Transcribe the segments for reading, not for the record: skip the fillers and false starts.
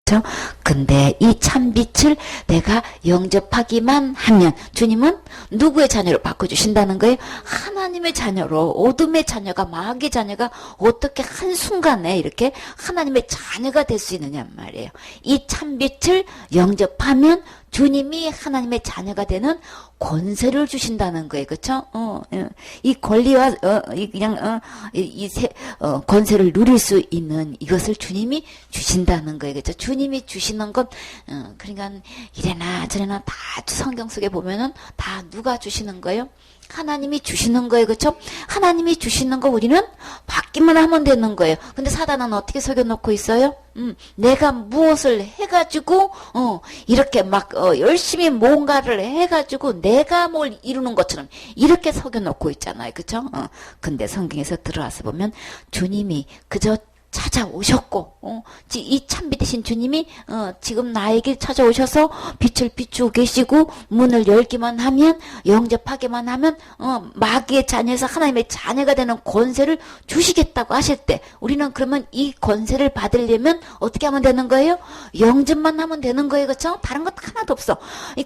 그쵸? 근데 이 참빛을 내가 영접하기만 하면 주님은 누구의 자녀로 바꿔주신다는 거예요? 하나님의 자녀로. 어둠의 자녀가, 마귀의 자녀가 어떻게 한순간에 이렇게 하나님의 자녀가 될 수 있느냐 말이에요. 이 참빛을 영접하면 주님이 하나님의 자녀가 되는 권세를 주신다는 거예요. 그쵸? 이 권리와, 권세를 누릴 수 있는 이것을 주님이 주신다는 거예요. 그쵸? 주님이 주시는 것, 그러니까 이래나 저래나 다 성경 속에 보면은 다 누가 주시는 거예요? 하나님이 주시는 거예요. 그쵸? 하나님이 주시는 거 우리는 받기만 하면 되는 거예요. 근데 사단은 어떻게 속여놓고 있어요? 내가 무엇을 해가지고, 이렇게 막, 열심히 뭔가를 해가지고 내가 뭘 이루는 것처럼 이렇게 속여놓고 있잖아요. 그쵸? 근데 성경에서 들어와서 보면 주님이 그저 찾아오셨고, 이 참빛 되신 주님이, 지금 나에게 찾아오셔서 빛을 비추고 계시고, 문을 열기만 하면, 영접하기만 하면, 마귀의 자녀에서 하나님의 자녀가 되는 권세를 주시겠다고 하실 때, 우리는 그러면 이 권세를 받으려면 어떻게 하면 되는 거예요? 영접만 하면 되는 거예요. 그쵸? 다른 것 하나도 없어.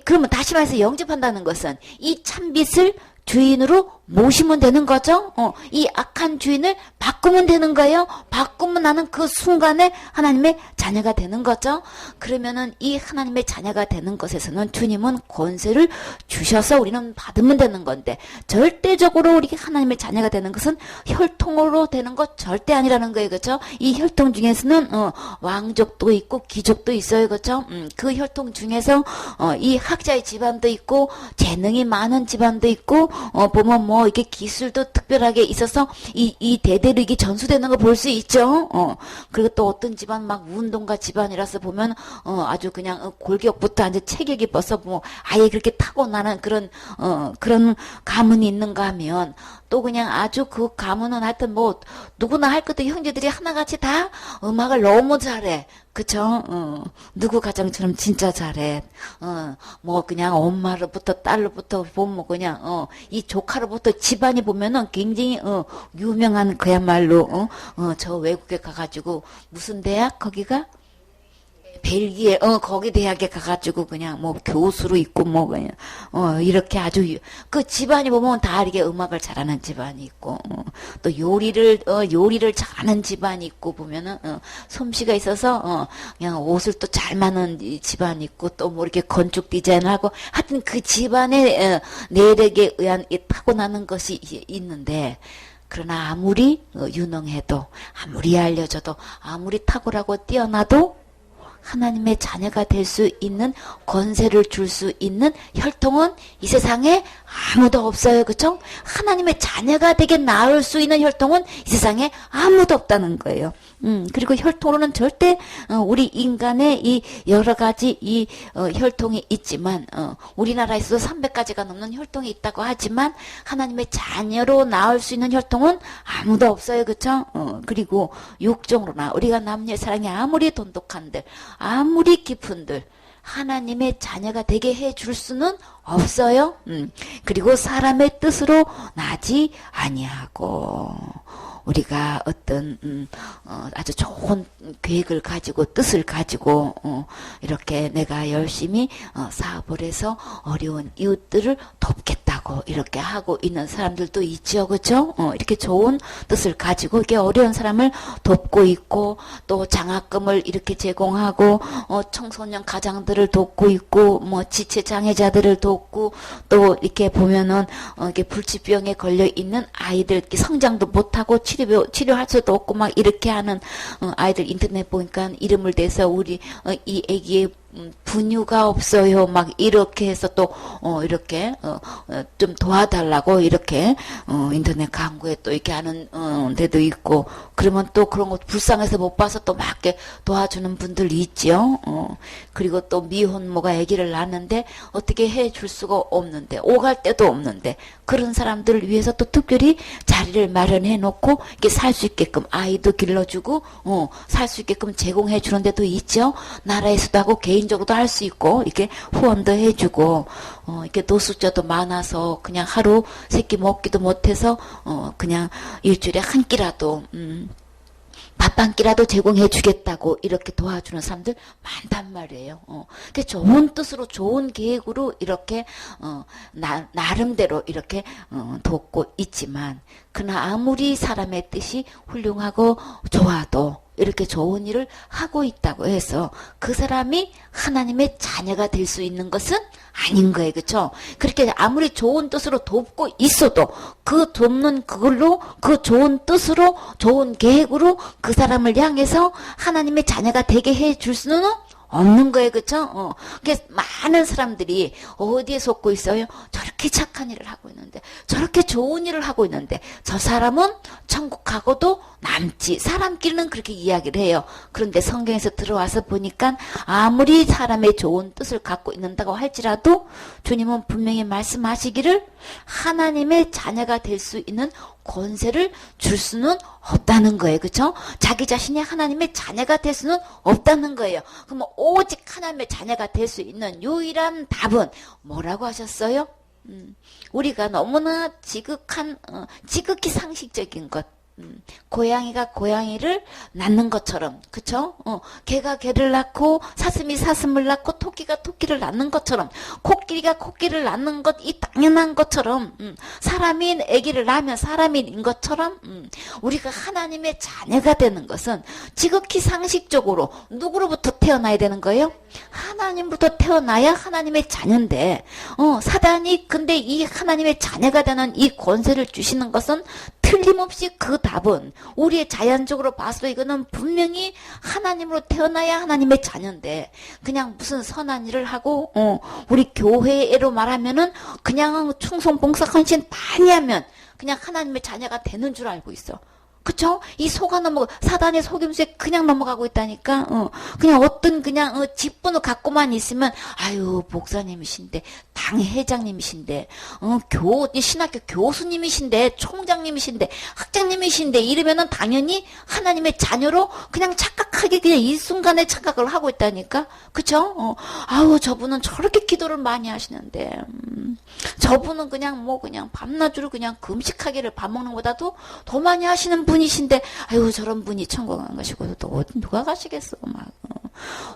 그러면 다시 말해서 영접한다는 것은, 이 참빛을 주인으로 모시면 되는 거죠. 이 악한 주인을 바꾸면 되는 거예요. 바꾸면 나는 그 순간에 하나님의 자녀가 되는 거죠. 그러면은 이 하나님의 자녀가 되는 것에서는 주님은 권세를 주셔서 우리는 받으면 되는 건데, 절대적으로 우리 하나님의 자녀가 되는 것은 혈통으로 되는 것 절대 아니라는 거예요. 그렇죠? 이 혈통 중에서는 왕족도 있고 귀족도 있어요. 그렇죠? 그 혈통 중에서 이 학자의 집안도 있고 재능이 많은 집안도 있고, 보면 뭐 이렇게 기술도 특별하게 있어서 이 대대로 이게 전수되는 거 볼 수 있죠. 그리고 또 어떤 집안 막 운동가 집안이라서 보면 아주 그냥 골격부터 아주 체격이 벌써 뭐 아예 그렇게 타고나는 그런 가문이 있는가 하면, 또 그냥 아주 그 가문은 하여튼 뭐 누구나 할 것도 형제들이 하나같이 다 음악을 너무 잘해. 그쵸? 누구 가정처럼 진짜 잘해. 뭐 그냥 엄마로부터 딸로부터 보면 그냥 이 조카로부터 집안이 보면은 굉장히 유명한 그야말로 저 외국에 가가지고 무슨 대학 거기가? 벨기에, 거기 대학에 가가지고 그냥 뭐 교수로 있고 뭐 그냥, 이렇게 아주, 그 집안이 보면 다 이렇게 음악을 잘하는 집안이 있고, 또 요리를 잘하는 집안이 있고 보면은, 솜씨가 있어서, 그냥 옷을 또 잘 맞는 집안이 있고, 또 뭐 이렇게 건축 디자인하고, 하여튼 그 집안의 내력에 의한 타고나는 것이 있는데, 그러나 아무리 유능해도, 아무리 알려져도, 아무리 탁월하고 뛰어나도, 하나님의 자녀가 될 수 있는 권세를 줄 수 있는 혈통은 이 세상에 아무도 없어요. 그쵸? 하나님의 자녀가 되게 낳을 수 있는 혈통은 이 세상에 아무도 없다는 거예요. 그리고 혈통으로는 절대 우리 인간의 이 여러 가지 이 혈통이 있지만, 우리나라에서도 300가지가 넘는 혈통이 있다고 하지만 하나님의 자녀로 낳을 수 있는 혈통은 아무도 없어요. 그쵸? 그리고 육종으로나 우리가 남녀의 사랑이 아무리 돈독한들, 아무리 깊은들 하나님의 자녀가 되게 해줄 수는 없어요. 그리고 사람의 뜻으로 나지 아니하고, 우리가 어떤 아주 좋은 계획을 가지고 뜻을 가지고 이렇게 내가 열심히 사업을 해서 어려운 이웃들을 돕겠다고 이렇게 하고 있는 사람들도 있죠. 그렇죠? 이렇게 좋은 뜻을 가지고 이렇게 어려운 사람을 돕고 있고, 또 장학금을 이렇게 제공하고 청소년 가장들을 돕고 있고, 뭐 지체 장애자들을 돕고, 또 이렇게 보면은 이렇게 불치병에 걸려 있는 아이들 이렇게 성장도 못하고 치료할 수도 없고 막 이렇게 하는 아이들 인터넷 보니까 이름을 대서 우리 이 애기의 분유가 없어요. 막 이렇게 해서 또 이렇게 좀 도와달라고 이렇게 인터넷 광고에 또 이렇게 하는 데도 있고, 그러면 또 그런 거 불쌍해서 못 봐서 또 막 이렇게 도와주는 분들 있죠. 그리고 또 미혼모가 아기를 낳는데 어떻게 해줄 수가 없는데, 오갈 데도 없는데, 그런 사람들을 위해서 또 특별히 자리를 마련해 놓고 이렇게 살 수 있게끔 아이도 길러주고 살 수 있게끔 제공해 주는 데도 있죠. 나라에서도 하고 개인적으로도 할 수 있고, 이렇게 후원도 해주고, 이렇게 노숙자도 많아서 그냥 하루 세끼 먹기도 못해서 그냥 일주일에 한 끼라도 밥 한 끼라도 제공해 주겠다고 이렇게 도와주는 사람들 많단 말이에요. 그 좋은 뜻으로 좋은 계획으로 이렇게 나름대로 이렇게 돕고 있지만 그러나 아무리 사람의 뜻이 훌륭하고 좋아도 이렇게 좋은 일을 하고 있다고 해서 그 사람이 하나님의 자녀가 될 수 있는 것은 아닌 거예요. 그렇죠? 그렇게 아무리 좋은 뜻으로 돕고 있어도 그 돕는 그걸로 그 좋은 뜻으로 좋은 계획으로 그 사람을 향해서 하나님의 자녀가 되게 해줄 수는 없는 거예요. 그렇죠? 그래서 많은 사람들이 어디에 속고 있어요? 저렇게 착한 일을 하고 있는데 저렇게 좋은 일을 하고 있는데 저 사람은 천국하고도 남지. 사람끼리는 그렇게 이야기를 해요. 그런데 성경에서 들어와서 보니까 아무리 사람의 좋은 뜻을 갖고 있는다고 할지라도 주님은 분명히 말씀하시기를 하나님의 자녀가 될 수 있는 권세를 줄 수는 없다는 거예요. 그렇죠? 자기 자신이 하나님의 자녀가 될 수는 없다는 거예요. 그럼 오직 하나님의 자녀가 될 수 있는 유일한 답은 뭐라고 하셨어요? 우리가 너무나 지극히 상식적인 것. 고양이가 고양이를 낳는 것처럼, 그쵸? 개가 개를 낳고 사슴이 사슴을 낳고 토끼가 토끼를 낳는 것처럼, 코끼리가 코끼리를 낳는 것 이 당연한 것처럼, 사람이 아기를 낳으면 사람인 것처럼, 우리가 하나님의 자녀가 되는 것은 지극히 상식적으로 누구로부터 태어나야 되는 거예요? 하나님부터 태어나야 하나님의 자녀인데, 사단이 근데 이 하나님의 자녀가 되는 이 권세를 주시는 것은 틀림없이 그 답은 우리의 자연적으로 봐서 이거는 분명히 하나님으로 태어나야 하나님의 자녀인데 그냥 무슨 선한 일을 하고 우리 교회로 말하면은 그냥 충성 봉사 헌신 많이 하면 그냥 하나님의 자녀가 되는 줄 알고 있어. 그쵸? 이 속아 사단의 속임수에 그냥 넘어가고 있다니까, 그냥 어떤 직분을 갖고만 있으면, 아유, 목사님이신데, 당 회장님이신데, 신학교 교수님이신데, 총장님이신데, 학장님이신데, 이러면은 당연히 하나님의 자녀로 그냥 착각하게 그냥 이 순간에 착각을 하고 있다니까? 그쵸? 아우, 저분은 저렇게 기도를 많이 하시는데, 저분은 그냥 밤낮으로 그냥 금식하기를 밥 먹는 것보다도 더 많이 하시는 분이신데 아유 저런 분이 천국 안 가시고 또 누가 가시겠어 막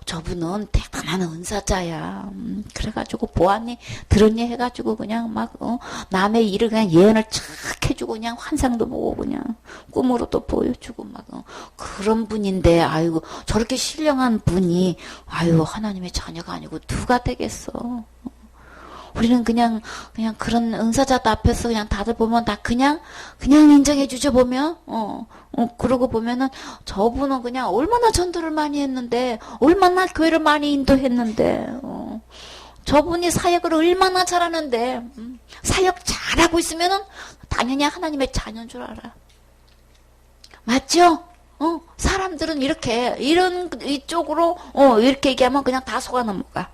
저분은 대단한 은사자야 그래가지고 보았니 들었니 해가지고 그냥 막 남의 일을 그냥 예언을 착 해주고 그냥 환상도 보고 그냥 꿈으로도 보여주고 막 그런 분인데 아유 저렇게 신령한 분이 아유 하나님의 자녀가 아니고 누가 되겠어. 우리는 그냥 그런 은사자들 앞에서 그냥 다들 보면 다 그냥 인정해주죠, 보면. 그러고 보면은 저분은 그냥 얼마나 전도를 많이 했는데, 얼마나 교회를 많이 인도했는데, 저분이 사역을 얼마나 잘하는데, 사역 잘하고 있으면은 당연히 하나님의 자녀인 줄 알아. 맞죠? 사람들은 이쪽으로, 이렇게 얘기하면 그냥 다 속아 넘어가.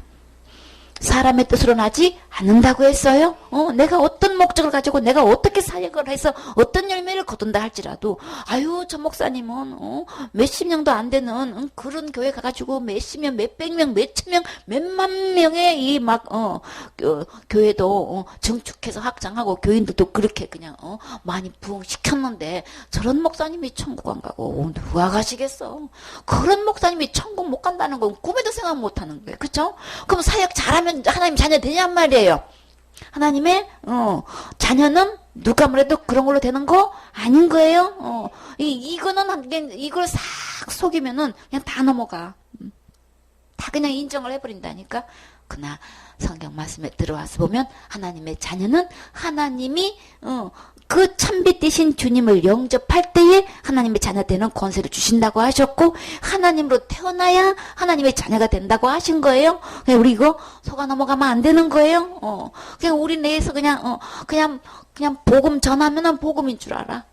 사람의 뜻으로 나지 않는다고 했어요. 내가 어떤 목적을 가지고 내가 어떻게 사역을 해서 어떤 열매를 거둔다 할지라도 아유 저 목사님은 몇십 명도 안 되는 그런 교회 가가지고 몇십 명, 몇백 명, 몇천 명, 몇만 명의 이 교회도 증축해서 확장하고 교인들도 그렇게 그냥 많이 부흥시켰는데 저런 목사님이 천국 안 가고 누가 가시겠어? 그런 목사님이 천국 못 간다는 건 꿈에도 생각 못 하는 거예요. 그렇죠? 그럼 사역 잘하면 하나님 자녀 되냔 말이에요. 하나님의 자녀는 누가 뭐래도 그런 걸로 되는 거 아닌 거예요. 이걸 싹 속이면은 그냥 다 넘어가. 다 그냥 인정을 해버린다니까. 그러나 성경 말씀에 들어와서 보면 하나님의 자녀는 하나님이 그 참빛 되신 주님을 영접할 때에 하나님의 자녀 되는 권세를 주신다고 하셨고 하나님으로 태어나야 하나님의 자녀가 된다고 하신 거예요. 그냥 우리 이거 속아 넘어가면 안 되는 거예요. 그냥 우리 내에서 그냥 복음 전하면은 복음인 줄 알아.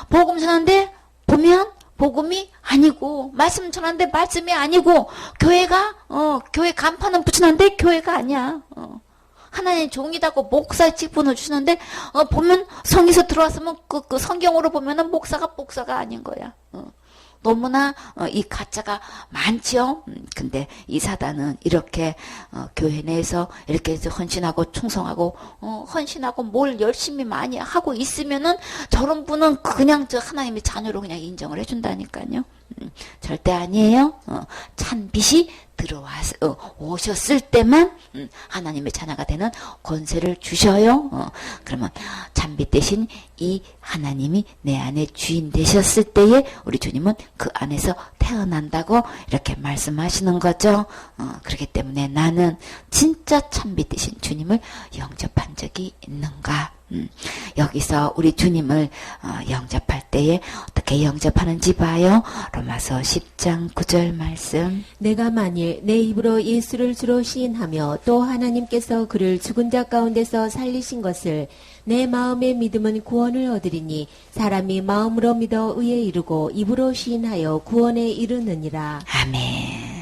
복음 전하는데 보면 복음이 아니고 말씀 전하는데 말씀이 아니고 교회 간판은 붙이는데 교회가 아니야. 하나님 종이다고 목사의 직분을 주시는데 보면 성에서 들어왔으면 그 성경으로 보면은 목사가 아닌 거야. 너무나 이 가짜가 많지요. 근데 이 사단은 이렇게 교회 내에서 이렇게 헌신하고 충성하고 헌신하고 뭘 열심히 많이 하고 있으면은 저런 분은 그냥 저 하나님의 자녀로 그냥 인정을 해준다니까요. 절대 아니에요. 찬 빛이 들어와서 오셨을 때만 하나님의 자녀가 되는 권세를 주셔요. 그러면 찬빛 대신 이 하나님이 내 안에 주인 되셨을 때에 우리 주님은 그 안에서 태어난다고 이렇게 말씀하시는 거죠. 그렇기 때문에 나는 진짜 찬빛 되신 주님을 영접한 적이 있는가? 여기서 우리 주님을 영접할 때에 어떻게 영접하는지 봐요. 로마서 10장 9절 말씀. 내가 만일 내 입으로 예수를 주로 시인하며 또 하나님께서 그를 죽은 자 가운데서 살리신 것을 내 마음에 믿음은 구원을 얻으리니 사람이 마음으로 믿어 의에 이르고 입으로 시인하여 구원에 이르느니라. 아멘.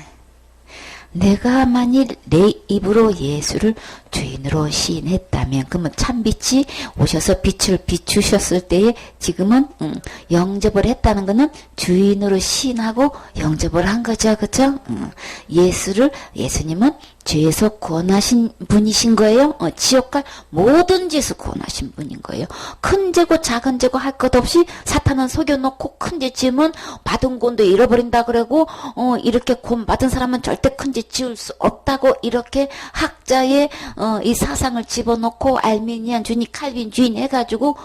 내가 만일 내 입으로 예수를 주인으로 시인했다면 그러면 참빛이 오셔서 빛을 비추셨을 때에 지금은 영접을 했다는 것은 주인으로 시인하고 영접을 한 거죠. 그렇죠? 예수님은 죄에서 구원하신 분이신 거예요. 지옥갈 모든 죄에서 구원하신 분인 거예요. 큰 죄고 작은 죄고 할 것 없이 사탄은 속여놓고 큰 죄 지으면 받은 구원도 잃어버린다 그러고 이렇게 구원 받은 사람은 절대 큰 죄 지을 수 없다고 이렇게 학자의 이 사상을 집어넣고 알미니안 주인, 칼빈 주인 해가지고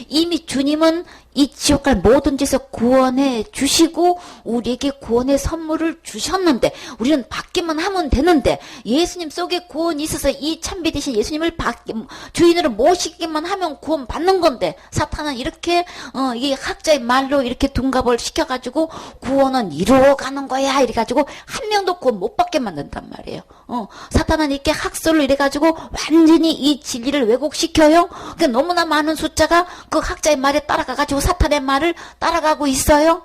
이미 주님은 이 지옥갈 모든 죄에서 구원해 주시고 우리에게 구원의 선물을 주셨는데 우리는 받기만 하면 되는데 예수님 속에 구원이 있어서 이 참비 되신 예수님을 주인으로 모시기만 하면 구원 받는 건데 사탄은 이렇게 이 학자의 말로 이렇게 둔갑을 시켜가지고 구원은 이루어가는 거야 이래가지고 한 명도 구원 못 받게 만든단 말이에요. 사탄은 이렇게 학설로 이래가지고 완전히 이 진리를 왜곡시켜요. 그러니까 너무나 많은 숫자가 그 학자의 말에 따라가가지고 사탄의 말을 따라가고 있어요.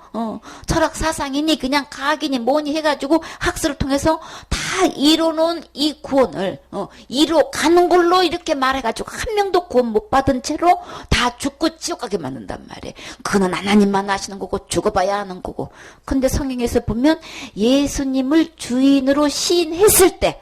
철학 사상이니 그냥 과학이니 뭐니 해가지고 학설을 통해서 다 이뤄놓은 이 구원을 이뤄가는 걸로 이렇게 말해가지고 한 명도 구원 못 받은 채로 다 죽고 지옥 가게 만든단 말이에요. 그는 하나님만 아시는 거고 죽어봐야 하는 거고. 근데 성경에서 보면 예수님을 주인으로 시인했을 때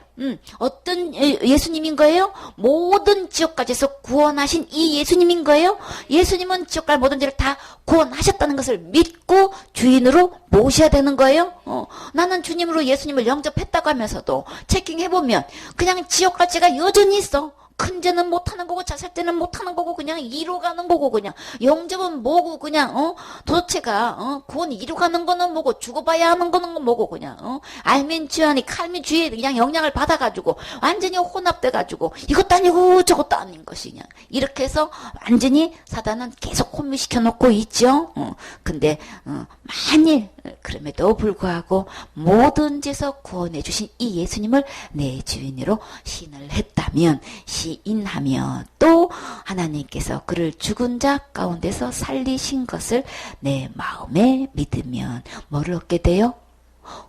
어떤 예수님인 거예요? 모든 지옥까지서 구원하신 이 예수님인 거예요? 예수님은 지옥갈 모든 죄를 다 구원하셨다는 것을 믿고 주인으로 모셔야 되는 거예요? 나는 주님으로 예수님을 영접했다고 하면서도 체킹해보면 그냥 지옥갈 죄가 여전히 있어. 큰 죄는 못하는 거고 자살죄는 못하는 거고 그냥 이루어가는 거고 그냥 영접은 뭐고 그냥 도대체가 구원이 이루어가는 거는 뭐고 죽어봐야 하는 거는 뭐고 그냥 알민주안이 칼민주의에 그냥 영향을 받아가지고 완전히 혼합돼가지고 이것도 아니고 저것도 아닌 것이 그냥 이렇게 해서 완전히 사단은 계속 혼미시켜 놓고 있죠. 근데 만일 그럼에도 불구하고 모든 죄에서 구원해 주신 이 예수님을 내 주인으로 신을 했다면 시인하며 또 하나님께서 그를 죽은 자 가운데서 살리신 것을 내 마음에 믿으면 뭐를 얻게 돼요?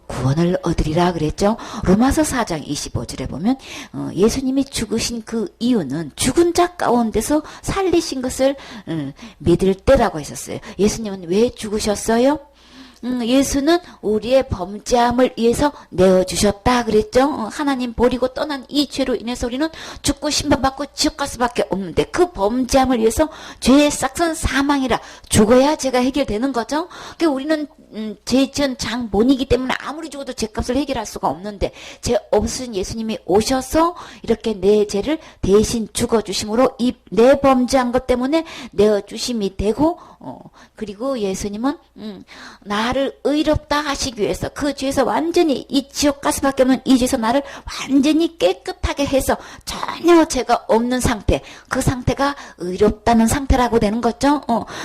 구원을 얻으리라 그랬죠. 로마서 4장 25절에 보면 예수님이 죽으신 그 이유는 죽은 자 가운데서 살리신 것을 믿을 때라고 했었어요. 예수님은 왜 죽으셨어요? 예수는 우리의 범죄함을 위해서 내어주셨다 그랬죠. 하나님 버리고 떠난 이 죄로 인해서 우리는 죽고 심판받고 지옥 갈 수밖에 없는데 그 범죄함을 위해서 죄의 싹은 사망이라 죽어야 죄가 해결되는 거죠. 그러니까 우리는 죄 지은 장본이기 때문에 아무리 죽어도 죄값을 해결할 수가 없는데 죄 없으신 예수님이 오셔서 이렇게 내 죄를 대신 죽어주심으로 이 내 범죄한 것 때문에 내어주심이 되고 그리고 예수님은 나를 의롭다 하시기 위해서 그 죄에서 완전히 이 지옥 갈 수밖에 없는 이 죄에서 나를 완전히 깨끗하게 해서 전혀 죄가 없는 상태 그 상태가 의롭다는 상태라고 되는 거죠.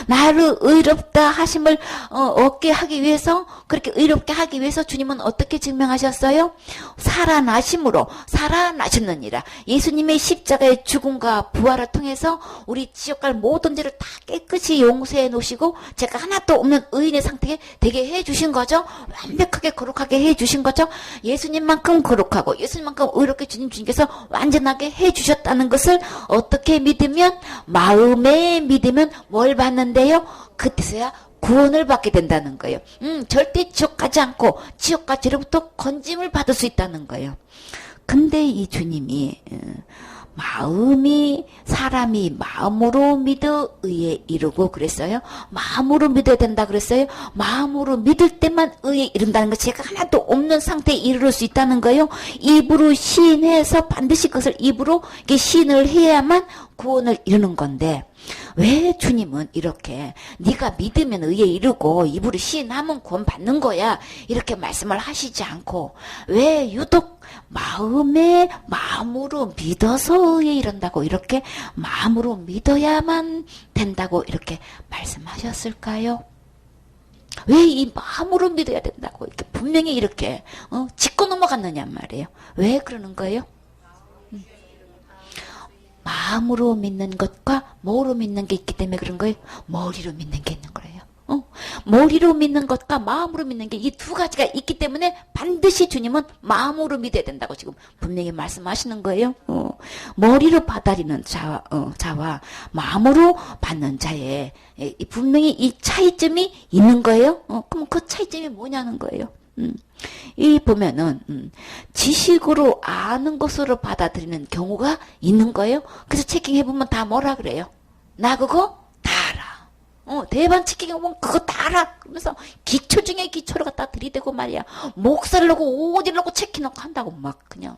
나를 의롭다 하심을 얻게 하기 위해서 그렇게 의롭게 하기 위해서 주님은 어떻게 증명하셨어요? 살아나심으로 살아나셨느니라. 예수님의 십자가의 죽음과 부활을 통해서 우리 지옥 갈 모든 죄를 다 깨끗이 용서해 놓으시고 죄가 하나도 없는 의인의 상태에 되게 해주신 거죠. 완벽하게 거룩하게 해주신 거죠. 예수님만큼 거룩하고 예수님만큼 의롭게 주님께서 완전하게 해주셨다는 것을 어떻게 믿으면 마음에 믿으면 뭘 받는데요? 그때서야 구원을 받게 된다는 거예요. 절대 지옥 가지 않고 지옥과 죄로부터 건짐을 받을 수 있다는 거예요. 근데 이 주님이 사람이 마음으로 믿어 의에 이르고 그랬어요. 마음으로 믿어야 된다 그랬어요. 마음으로 믿을 때만 의에 이른다는 거, 제가 하나도 없는 상태에 이르를 수 있다는 거예요. 입으로 시인해서 반드시 그것을 입으로 시인을 해야만 구원을 이루는 건데, 왜 주님은 이렇게 네가 믿으면 의에 이르고 입으로 시인하면 구원 받는 거야 이렇게 말씀을 하시지 않고, 왜 유독 마음으로 믿어서 의에 이른다고, 이렇게 마음으로 믿어야만 된다고 이렇게 말씀하셨을까요? 왜 이 마음으로 믿어야 된다고 이렇게 분명히 이렇게 짚고 넘어갔느냐 말이에요. 왜 그러는 거예요? 마음으로 믿는 것과 뭐로 믿는 게 있기 때문에 그런 거예요. 머리로 믿는 게 있는 거예요. 머리로 믿는 것과 마음으로 믿는 게 이 두 가지가 있기 때문에 반드시 주님은 마음으로 믿어야 된다고 지금 분명히 말씀하시는 거예요. 머리로 받아들이는 자와 마음으로 받는 자에 분명히 이 차이점이 있는 거예요. 그럼 그 차이점이 뭐냐는 거예요. 이 보면은 지식으로 아는 것으로 받아들이는 경우가 있는 거예요. 그래서 체킹해보면 다 뭐라 그래요? 나 그거 다 알아. 대반 체킹해보면 그거 다 알아. 그러면서 기초 중에 기초를 갖다 들이대고 말이야. 목살을 놓고 오디를 놓고 체킹하고 한다고 막 그냥.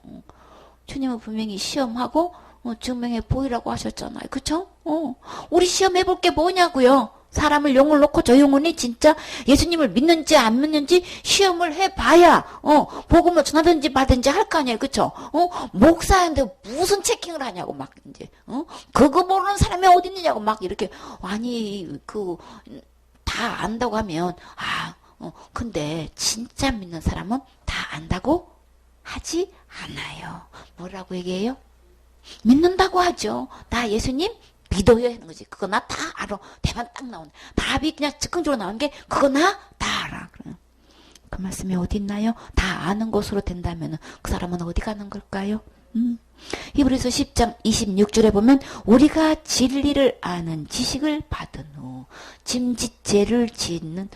주님은 분명히 시험하고 증명해 보이라고 하셨잖아요. 그쵸? 우리 시험해볼 게 뭐냐고요. 사람을 영을 놓고 저 영혼이 진짜 예수님을 믿는지 안 믿는지 시험을 해봐야 복음을 전하든지 말든지 할 거 아니에요. 그쵸? 목사인데 무슨 체킹을 하냐고 막 이제 그거 모르는 사람이 어디 있느냐고 막 이렇게. 아니 다 안다고 하면 근데 진짜 믿는 사람은 다 안다고 하지 않아요. 뭐라고 얘기해요? 믿는다고 하죠. 나 예수님 믿어야 하는 거지. 그거 나 다 알아. 대만 딱 나오네. 답이 그냥 즉흥적으로 나오는 게 그거 나 다 알아. 그 말씀이 어디 있나요? 다 아는 것으로 된다면 그 사람은 어디 가는 걸까요? 히브리서 10장 26절에 보면 우리가 진리를 아는 지식을 받은 후 짐짓 죄를 짓는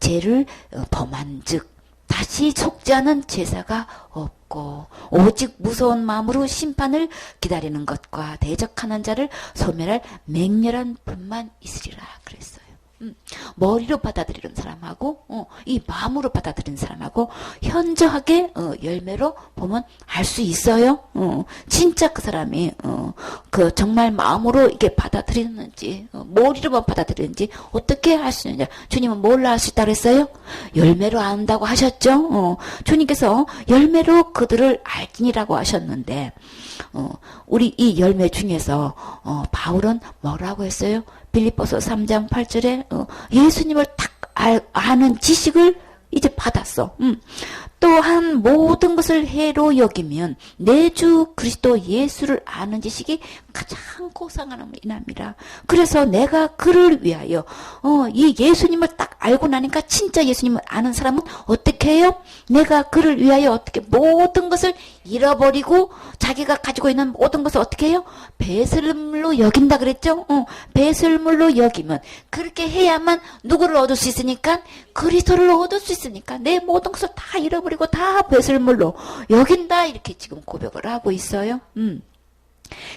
죄를 범한 즉 다시 속지 않은 제사가 없고 오직 무서운 마음으로 심판을 기다리는 것과 대적하는 자를 소멸할 맹렬한 분만 있으리라 그랬어요. 머리로 받아들이는 사람하고 이 마음으로 받아들이는 사람하고 현저하게 열매로 보면 알 수 있어요. 진짜 그 사람이 그 정말 마음으로 이게 받아들이는지 머리로만 받아들이는지 어떻게 할 수 있느냐. 주님은 뭘로 할 수 있다고 했어요? 열매로 안다고 하셨죠. 주님께서 열매로 그들을 알지니라고 하셨는데 우리 이 열매 중에서 바울은 뭐라고 했어요? 빌립보서 3장 8절에 예수님을 딱 아는 지식을 이제 받았어. 또한 모든 것을 해로 여기면 내 주 그리스도 예수를 아는 지식이 가장 고상함을 인함이라. 그래서 내가 그를 위하여 이 예수님을 딱 알고 나니까 진짜 예수님을 아는 사람은 어떻게 해요? 내가 그를 위하여 어떻게 모든 것을 잃어버리고 자기가 가지고 있는 모든 것을 어떻게 해요? 배설물로 여긴다 그랬죠? 배설물로 여기면 그렇게 해야만 누구를 얻을 수 있으니까 그리스도를 얻을 수 있으니까 내 모든 것을 다 잃어버리고 다 배설물로 여긴다 이렇게 지금 고백을 하고 있어요.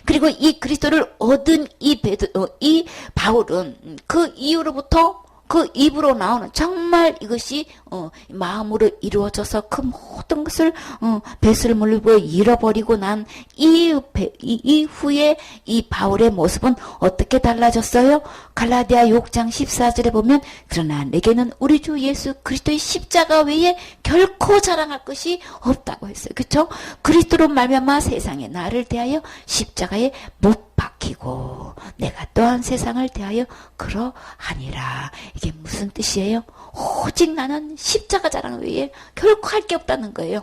그리고 이 그리스도를 얻은 이 바울은 그 이후로부터 그 입으로 나오는 정말 이것이 마음으로 이루어져서 그 모든 것을 배설물로 잃어버리고 난 이후에 이 바울의 모습은 어떻게 달라졌어요? 갈라디아 6장 14절에 보면 그러나 내게는 우리 주 예수 그리스도의 십자가 외에 결코 자랑할 것이 없다고 했어요. 그렇죠? 그리스도로 말미암아 세상에 나를 대하여 십자가에 못 박히고 내가 또한 세상을 대하여 그러하니라. 이게 무슨 뜻이에요? 오직 나는 십자가 자랑 외에 결코 할 게 없다는 거예요.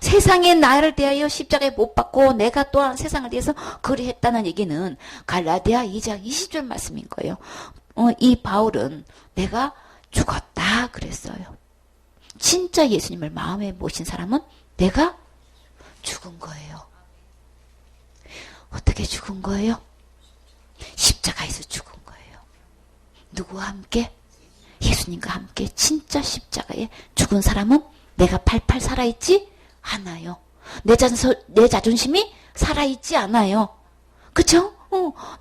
세상에 나를 대하여 십자가에 못 박고 내가 또한 세상을 대해서 그리했다는 얘기는 갈라디아 2장 20절 말씀인 거예요. 이 바울은 내가 죽었다 그랬어요. 진짜 예수님을 마음에 모신 사람은 내가 죽은 거예요. 어떻게 죽은 거예요? 십자가에서 죽은 거예요. 누구와 함께? 예수님과 함께 진짜 십자가에 죽은 사람은 내가 팔팔 살아있지 않아요. 내 자존심이 살아있지 않아요. 그쵸?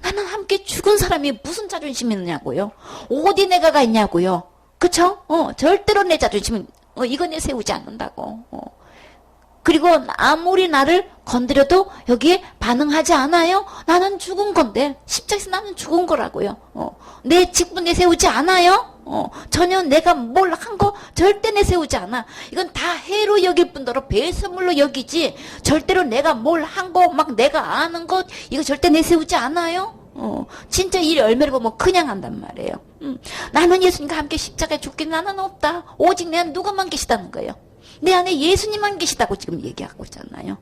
나는 함께 죽은 사람이 무슨 자존심이 있냐고요. 어디 내가가 있냐고요. 그쵸? 절대로 내 자존심은 이거 내세우지 않는다고. 그리고 아무리 나를 건드려도 여기에 반응하지 않아요. 나는 죽은 건데 십자가에서 나는 죽은 거라고요. 내 직분 내세우지 않아요. 전혀 내가 뭘 한 거 절대 내세우지 않아. 이건 다 해로 여길 뿐더러 배설물로 여기지 절대로 내가 뭘 한 거 막 내가 아는 것 이거 절대 내세우지 않아요. 진짜 이 열매를 보면 그냥 한단 말이에요. 나는 예수님과 함께 십자가에 죽긴 나는 없다. 오직 내 안에 누구만 계시다는 거예요. 내 안에 예수님만 계시다고 지금 얘기하고 있잖아요.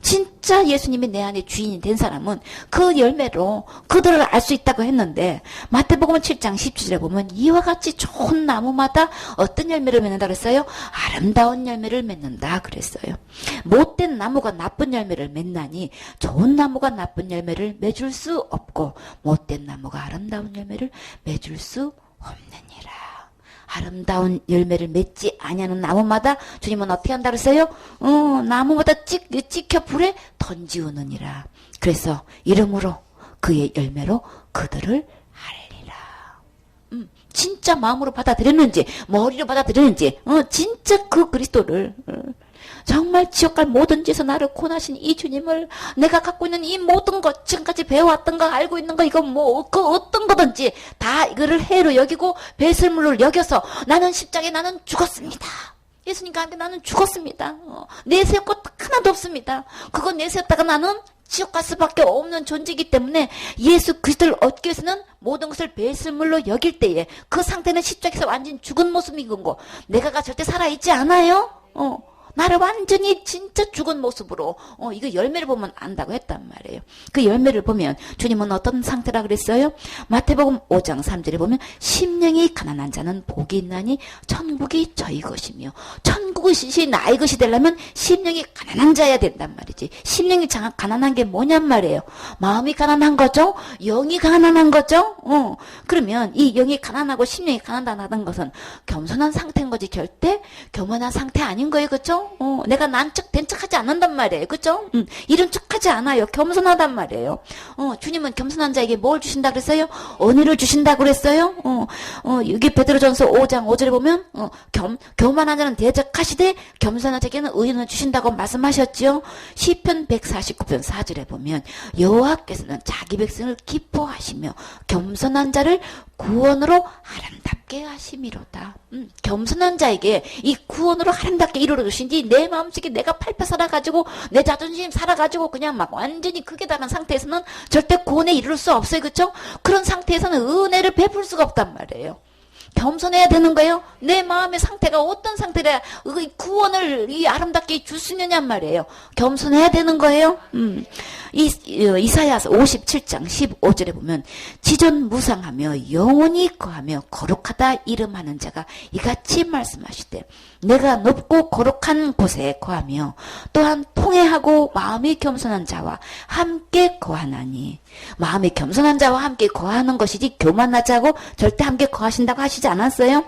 진짜 예수님이 내 안에 주인이 된 사람은 그 열매로 그들을 알 수 있다고 했는데 마태복음 7장 17절에 보면 이와 같이 좋은 나무마다 어떤 열매를 맺는다 그랬어요? 아름다운 열매를 맺는다 그랬어요. 못된 나무가 나쁜 열매를 맺나니 좋은 나무가 나쁜 열매를 맺을 수 없고 못된 나무가 아름다운 열매를 맺을 수 없느니라. 아름다운 열매를 맺지 아니하는 나무마다 주님은 어떻게 한다 그랬어요? 나무마다 찍혀 불에 던지우느니라. 그래서 이름으로 그의 열매로 그들을 알리라. 진짜 마음으로 받아들였는지 머리로 받아들였는지 진짜 그 그리스도를 정말 지옥갈 모든 죄에서 나를 구원하신 이 주님을 내가 갖고 있는 이 모든 것 지금까지 배워왔던 거 알고 있는 거 이거 뭐 그 어떤 거든지 다 이거를 해로 여기고 배설물로 여겨서 나는 십자가에 나는 죽었습니다. 예수님과 함께 나는 죽었습니다. 내세울 것 하나도 없습니다. 그거 내세웠다가 나는 지옥 갈 수밖에 없는 존재이기 때문에 예수 그리스도를 얻기 위해서는 모든 것을 배설물로 여길 때에 그 상태는 십자가에서 완전히 죽은 모습인 거고 내가가 절대 살아있지 않아요. 나를 완전히 진짜 죽은 모습으로 이거 열매를 보면 안다고 했단 말이에요. 그 열매를 보면 주님은 어떤 상태라 그랬어요? 마태복음 5장 3절에 보면 심령이 가난한 자는 복이 있나니 천국이 저희 것이며 천국이 나의 것이 되려면 심령이 가난한 자야 된단 말이지. 심령이 가난한 게 뭐냔 말이에요. 마음이 가난한 거죠? 영이 가난한 거죠? 그러면 이 영이 가난하고 심령이 가난하다는 것은 겸손한 상태인 거지 절대 교만한 상태 아닌 거예요. 그렇죠? 내가 난 척 된 척 하지 않는단 말이에요. 그죠? 이런 척 하지 않아요. 겸손하단 말이에요. 주님은 겸손한 자에게 뭘 주신다 그랬어요? 은혜를 주신다 그랬어요? 여기 베드로전서 5장 5절에 보면 교만한 자는 대적하시되 겸손한 자에게는 의인을 주신다고 말씀하셨지요. 시편 149편 4절에 보면 여호와께서는 자기 백성을 기뻐하시며 겸손한 자를 구원으로 아름답게 하심이로다. 겸손한 자에게 이 구원으로 아름답게 이루어 주신지 내 마음속에 내가 팔팔 살아가지고 내 자존심 살아가지고 그냥 막 완전히 극에 달한 상태에서는 절대 구원에 이룰 수 없어요. 그렇죠? 그런 상태에서는 은혜를 베풀 수가 없단 말이에요. 겸손해야 되는 거예요. 내 마음의 상태가 어떤 상태라 구원을 이 아름답게 줄 수 있느냐 말이에요. 겸손해야 되는 거예요. 이사야서 57장 15절에 보면 지존무상하며 영원히 거하며 거룩하다 이름하는 자가 이같이 말씀하시되 내가 높고 거룩한 곳에 거하며 또한 통회하고 마음이 겸손한 자와 함께 거하나니 마음이 겸손한 자와 함께 거하는 것이지 교만하지 않고 절대 함께 거하신다고 하시지 않았어요?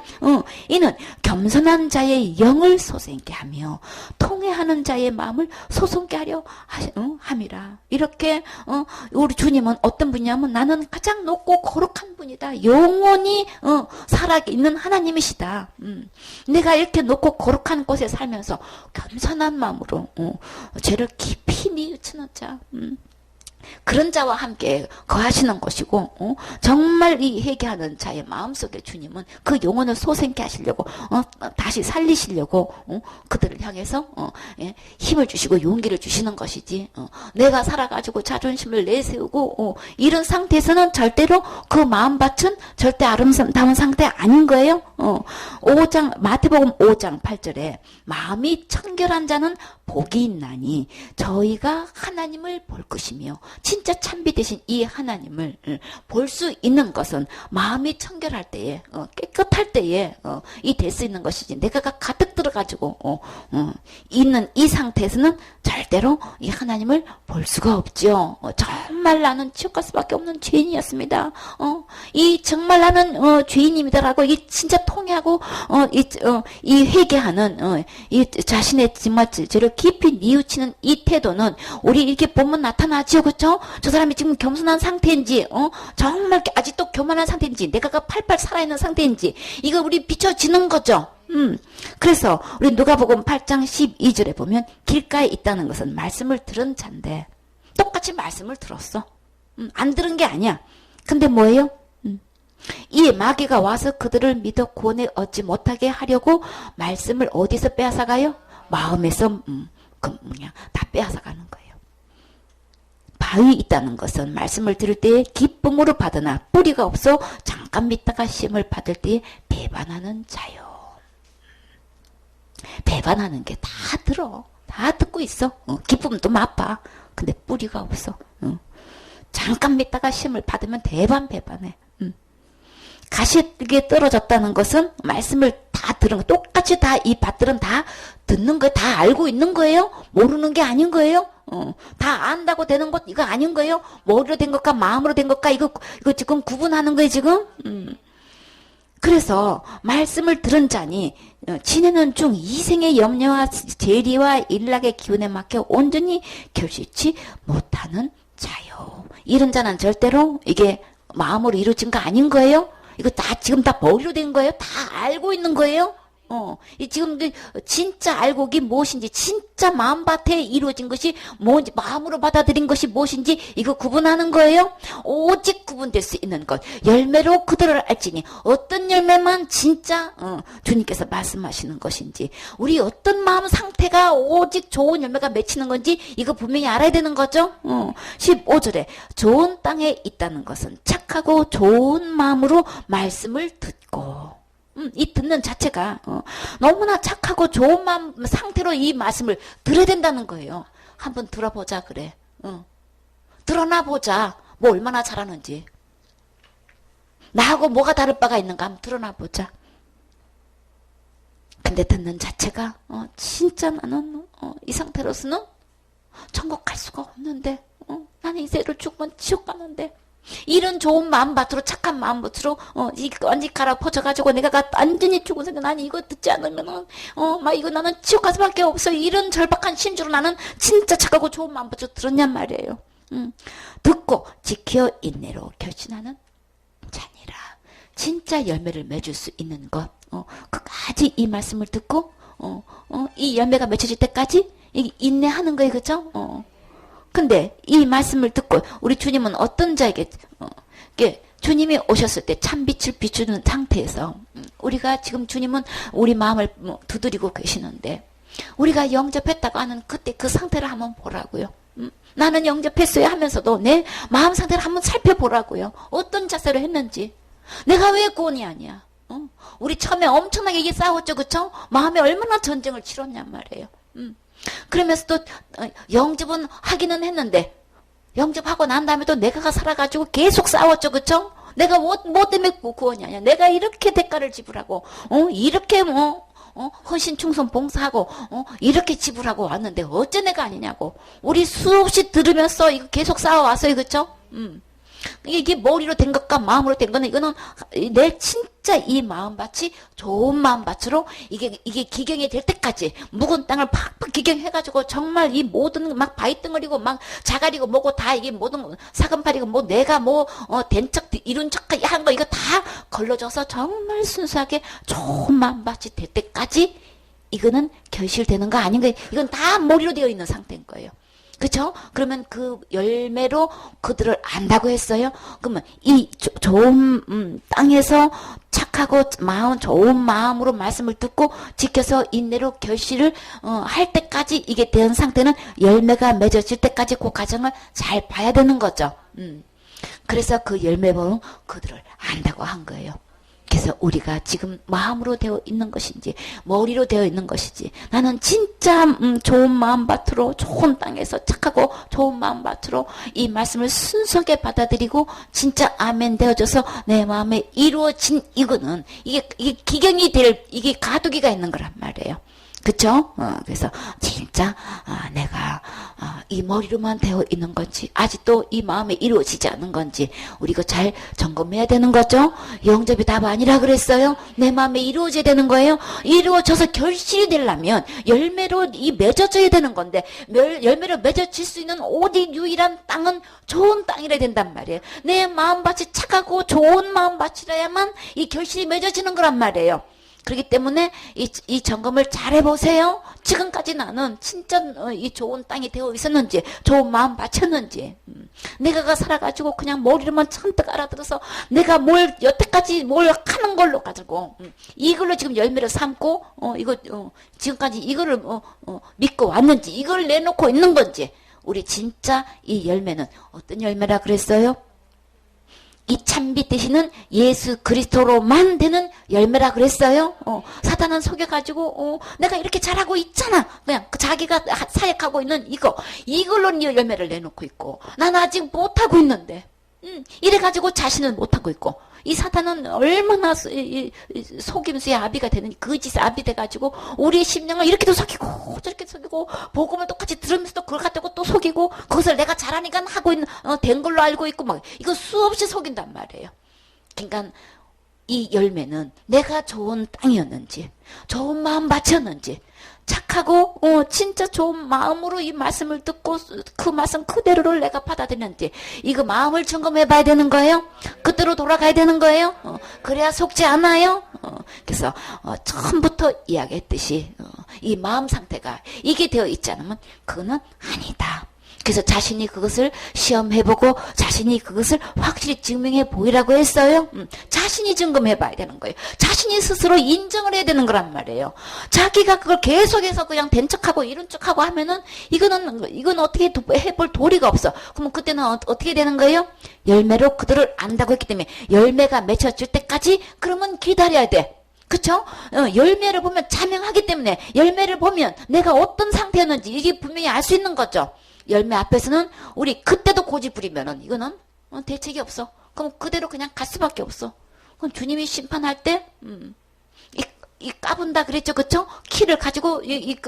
이는 겸손한 자의 영을 소생케 하며 통회하는 자의 마음을 소송케 하려 함이라. 이렇게 우리 주님은 어떤 분이냐면 나는 가장 높고 거룩한 분이다. 영원히 살아있는 하나님이시다. 내가 이렇게 높고 거룩한 곳에 살면서 겸손한 마음으로 죄를 깊이 뉘우치는 자 그런 자와 함께 거하시는 것이고 정말 이 회개하는 자의 마음속에 주님은 그 영혼을 소생케 하시려고 다시 살리시려고 그들을 향해서 힘을 주시고 용기를 주시는 것이지 내가 살아가지고 자존심을 내세우고 이런 상태에서는 절대로 그 마음밭은 절대 아름다운 상태 아닌 거예요. 마태복음 5장 8절에 마음이 청결한 자는 복이 있나니 저희가 하나님을 볼 것이며 진짜 참비 되신 이 하나님을 볼 수 있는 것은 마음이 청결할 때에, 깨끗할 때에 이 될 수 있는 것이지. 내가 가득 들어가지고 있는 이 상태에서는 절대로 이 하나님을 볼 수가 없죠. 정말 나는 지옥 갈 수밖에 없는 죄인이었습니다. 이 정말 나는 죄인입니다라고 이 진짜 통회하고 이 회개하는 이 자신의 정말 죄를 깊이 뉘우치는 이 태도는 우리 이렇게 보면 나타나죠, 그렇죠? 저 사람이 지금 겸손한 상태인지, 정말 아직도 교만한 상태인지, 내가 팔팔 살아있는 상태인지 이거 우리 비춰지는 거죠. 그래서 우리 누가복음 8장 12절에 보면 길가에 있다는 것은 말씀을 들은 자인데 똑같이 말씀을 들었어. 안 들은 게 아니야. 근데 뭐예요? 이 마귀가 와서 그들을 믿어 구원에 얻지 못하게 하려고 말씀을 어디서 빼앗아가요? 마음에서 다 빼앗아가는 거예요. 바위 있다는 것은 말씀을 들을 때에 기쁨으로 받으나 뿌리가 없어 잠깐 믿다가 시험을 받을 때에 배반하는 자요. 배반하는 게 다 들어. 다 듣고 있어. 기쁨도 맛봐. 근데 뿌리가 없어. 잠깐 믿다가 시험을 받으면 배반해. 가시에 떨어졌다는 것은 말씀을 다 들은 거, 똑같이 다 이 밭들은 다 듣는 거, 다 알고 있는 거예요? 모르는 게 아닌 거예요? 다 안다고 되는 것, 이거 아닌 거예요? 머리로 된 것과 마음으로 된 것과 이거 지금 구분하는 거예요, 지금? 그래서 말씀을 들은 자니 지내는 중 이생의 염려와 재리와 일락의 기운에 막혀 온전히 결실치 못하는 자요. 이런 자는 절대로 이게 마음으로 이루어진 거 아닌 거예요? 이거 지금 다 머리로 된 거예요? 다 알고 있는 거예요? 지금 진짜 알고기 무엇인지, 진짜 마음밭에 이루어진 것이 뭔지, 마음으로 받아들인 것이 무엇인지 이거 구분하는 거예요? 오직 구분될 수 있는 것, 열매로 그들을 알지니 어떤 열매만 진짜 주님께서 말씀하시는 것인지, 우리 어떤 마음 상태가 오직 좋은 열매가 맺히는 건지 이거 분명히 알아야 되는 거죠. 15절에 좋은 땅에 있다는 것은 착하고 좋은 마음으로 말씀을 듣고, 이 듣는 자체가 너무나 착하고 좋은 마음 상태로 이 말씀을 들어야 된다는 거예요. 한번 들어보자 그래. 들어나 보자. 뭐 얼마나 잘하는지. 나하고 뭐가 다를 바가 있는가 한번 들어나 보자. 근데 듣는 자체가 진짜 나는 이 상태로서는 천국 갈 수가 없는데, 나는 이세를 죽으면 지옥 가는데, 이런 좋은 마음밭으로, 착한 마음밭으로 완전히 갈아 퍼져가지고 내가 완전히 죽은 생각, 나는 이거 듣지 않으면은 막 이거 나는 지옥 갈 수밖에 없어, 이런 절박한 심주로 나는 진짜 착하고 좋은 마음밭으로 들었냔 말이에요. 듣고 지켜 인내로 결신하는 자니라. 진짜 열매를 맺을 수 있는 것, 끝까지 이 말씀을 듣고 이 열매가 맺혀질 때까지 인내하는 거예요, 그죠? 근데 이 말씀을 듣고 우리 주님은 어떤 자에게 주님이 오셨을 때 참빛을 비추는 상태에서, 우리가 지금 주님은 우리 마음을 두드리고 계시는데 우리가 영접했다고 하는 그때 그 상태를 한번 보라고요. 나는 영접했어요 하면서도 내 마음 상태를 한번 살펴보라고요. 어떤 자세로 했는지. 내가 왜 구원이 아니야? 우리 처음에 엄청나게 이게 싸웠죠, 그쵸? 마음에 얼마나 전쟁을 치렀냔 말이에요. 그러면서도 영접은 하기는 했는데, 영접하고 난 다음에 또 내가 살아가지고 계속 싸웠죠, 그쵸? 내가 뭐 때문에 구원이 아니야? 내가 이렇게 대가를 지불하고, 이렇게 헌신 충성 봉사하고, 이렇게 지불하고 왔는데 어째 내가 아니냐고. 우리 수없이 들으면서 이거 계속 싸워왔어요, 그쵸? 이게 머리로 된 것과 마음으로 된 거는, 이거는 내 진짜 이 마음밭이 좋은 마음밭으로 이게 기경이 될 때까지 묵은 땅을 팍팍 기경해가지고 정말 이 모든 막 바위덩어리고 막 자갈이고 뭐고 다 이게 모든 사금팔이고 뭐 내가 된 척 이룬 척 한 거 이거 다 걸러져서 정말 순수하게 좋은 마음밭이 될 때까지 이거는 결실되는 거 아닌 거예요. 이건 다 머리로 되어 있는 상태인 거예요. 그쵸? 그러면 그 열매로 그들을 안다고 했어요. 그러면 이 좋은 땅에서 착하고 좋은 마음으로 말씀을 듣고 지켜서 인내로 결실을 할 때까지 이게 된 상태는 열매가 맺어질 때까지 그 과정을 잘 봐야 되는 거죠. 그래서 그 열매 보면 그들을 안다고 한 거예요. 그래서 우리가 지금 마음으로 되어 있는 것인지 머리로 되어 있는 것인지 나는 진짜 좋은 마음밭으로 좋은 땅에서 착하고 좋은 마음밭으로 이 말씀을 순수하게 받아들이고 진짜 아멘 되어져서 내 마음에 이루어진 이거는 이게 기경이 될 이게 가두기가 있는 거란 말이에요. 그쵸? 그래서 진짜 내가 이 머리로만 되어 있는 건지 아직도 이 마음에 이루어지지 않은 건지 우리 이거 잘 점검해야 되는 거죠. 영접이 답 아니라 그랬어요. 내 마음에 이루어져야 되는 거예요. 이루어져서 결실이 되려면 열매로 맺어져야 되는 건데 열매로 맺어질 수 있는 오직 유일한 땅은 좋은 땅이라 된단 말이에요. 내 마음밭이 착하고 좋은 마음밭이라야만 이 결실이 맺어지는 거란 말이에요. 그렇기 때문에 이 점검을 잘 해보세요. 지금까지 나는 진짜 이 좋은 땅이 되어 있었는지 좋은 마음 바쳤는지 내가 살아가지고 그냥 머리로만 천뜩 알아들어서 내가 여태까지 뭘 하는 걸로 가지고 이걸로 지금 열매를 삼고 지금까지 이거를 믿고 왔는지 이걸 내놓고 있는 건지 우리 진짜 이 열매는 어떤 열매라 그랬어요? 이 참빛 되시는 예수 그리스도로만 되는 열매라 그랬어요. 사탄은 속여가지고 내가 이렇게 잘하고 있잖아. 그냥 자기가 사역하고 있는 이걸로 열매를 내놓고 있고 난 아직 못하고 있는데 이래가지고 자신은 못하고 있고 이 사탄은 얼마나 속임수의 아비가 되는 거짓의 아비 돼가지고 우리의 심령을 이렇게도 속이고 저렇게 속이고 복음을 똑같이 들으면서도 그걸 갖다고 또 속이고 그것을 내가 잘하니까 하고 있는 된 걸로 알고 있고 막 이거 수없이 속인단 말이에요. 그러니까 이 열매는 내가 좋은 땅이었는지 좋은 마음 바쳤는지 착하고 진짜 좋은 마음으로 이 말씀을 듣고 그 말씀 그대로를 내가 받아들였는지 이거 마음을 점검해 봐야 되는 거예요. 그대로 돌아가야 되는 거예요. 그래야 속지 않아요. 그래서 처음부터 이야기했듯이 이 마음 상태가 이게 되어 있지 않으면 그거는 아니다. 그래서 자신이 그것을 시험해보고 자신이 그것을 확실히 증명해 보이라고 했어요. 자신이 증검해 봐야 되는 거예요. 자신이 스스로 인정을 해야 되는 거란 말이에요. 자기가 그걸 계속해서 그냥 된 척하고 이런 척하고 하면은 이건 어떻게 해볼 도리가 없어. 그러면 그때는 어떻게 되는 거예요? 열매로 그들을 안다고 했기 때문에 열매가 맺혀질 때까지 그러면 기다려야 돼. 그쵸? 열매를 보면 자명하기 때문에 열매를 보면 내가 어떤 상태였는지 이게 분명히 알 수 있는 거죠. 열매 앞에서는 우리 그때도 고집 부리면은 이거는 대책이 없어. 그럼 그대로 그냥 갈 수밖에 없어. 그럼 주님이 심판할 때 이 까분다 그랬죠, 그쵸? 키를 가지고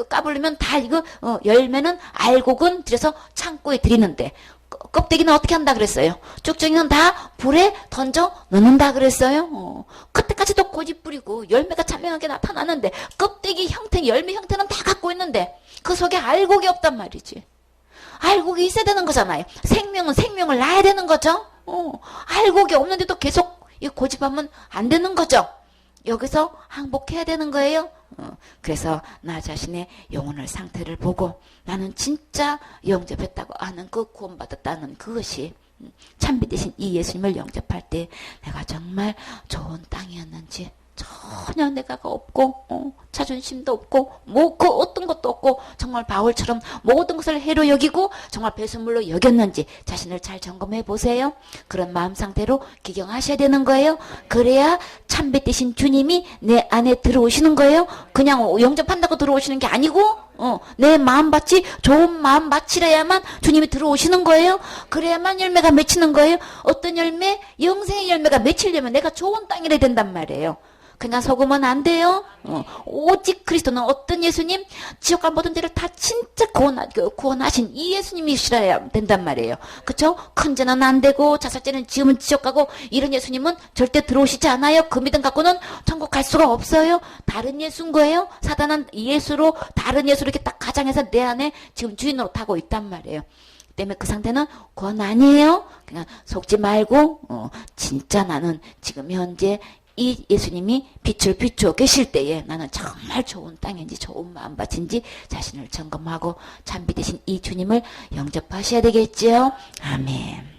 까불려면 다 이거 열매는 알곡은 들여서 창고에 드리는데 껍데기는 어떻게 한다 그랬어요? 쭉쭉이는 다 불에 던져 넣는다 그랬어요. 그때까지도 고집 부리고 열매가 자명하게 나타나는데 껍데기 형태, 열매 형태는 다 갖고 있는데 그 속에 알곡이 없단 말이지. 알곡이 있어야 되는 거잖아요. 생명은 생명을 낳아야 되는 거죠. 알곡이 없는데도 계속 고집하면 안 되는 거죠. 여기서 항복해야 되는 거예요. 그래서 나 자신의 영혼의 상태를 보고 나는 진짜 영접했다고 하는 그 구원받았다는 그것이 참비 되신 이 예수님을 영접할 때 내가 정말 좋은 땅이었는지 전혀 내가 없고 자존심도 없고 그 어떤 것도 없고 정말 바울처럼 모든 것을 해로 여기고 정말 배설물로 여겼는지 자신을 잘 점검해 보세요. 그런 마음 상태로 기경하셔야 되는 거예요. 그래야 참배 되신 주님이 내 안에 들어오시는 거예요. 그냥 영접한다고 들어오시는 게 아니고 내 마음밭이 좋은 마음밭이라야만 주님이 들어오시는 거예요. 그래야만 열매가 맺히는 거예요. 어떤 열매? 영생의 열매가 맺히려면 내가 좋은 땅이라 된단 말이에요. 그냥 속으면 안 돼요. 오직 그리스도는 어떤 예수님? 지옥과 모든 죄를 다 진짜 구원하신 이 예수님이시라야 된단 말이에요. 그쵸? 큰 죄는 안 되고 자살죄는 지으면 지옥 가고 이런 예수님은 절대 들어오시지 않아요. 그 믿음 갖고는 천국 갈 수가 없어요. 다른 예수인 거예요. 사단은 예수로 다른 예수로 이렇게 딱 가장해서 내 안에 지금 주인으로 타고 있단 말이에요. 때문에 그 상태는 구원 아니에요. 그냥 속지 말고 진짜 나는 지금 현재 이 예수님이 빛을 비추어 계실 때에 나는 정말 좋은 땅인지 좋은 마음밭인지 자신을 점검하고 참비 되신 이 주님을 영접하셔야 되겠지요. 아멘.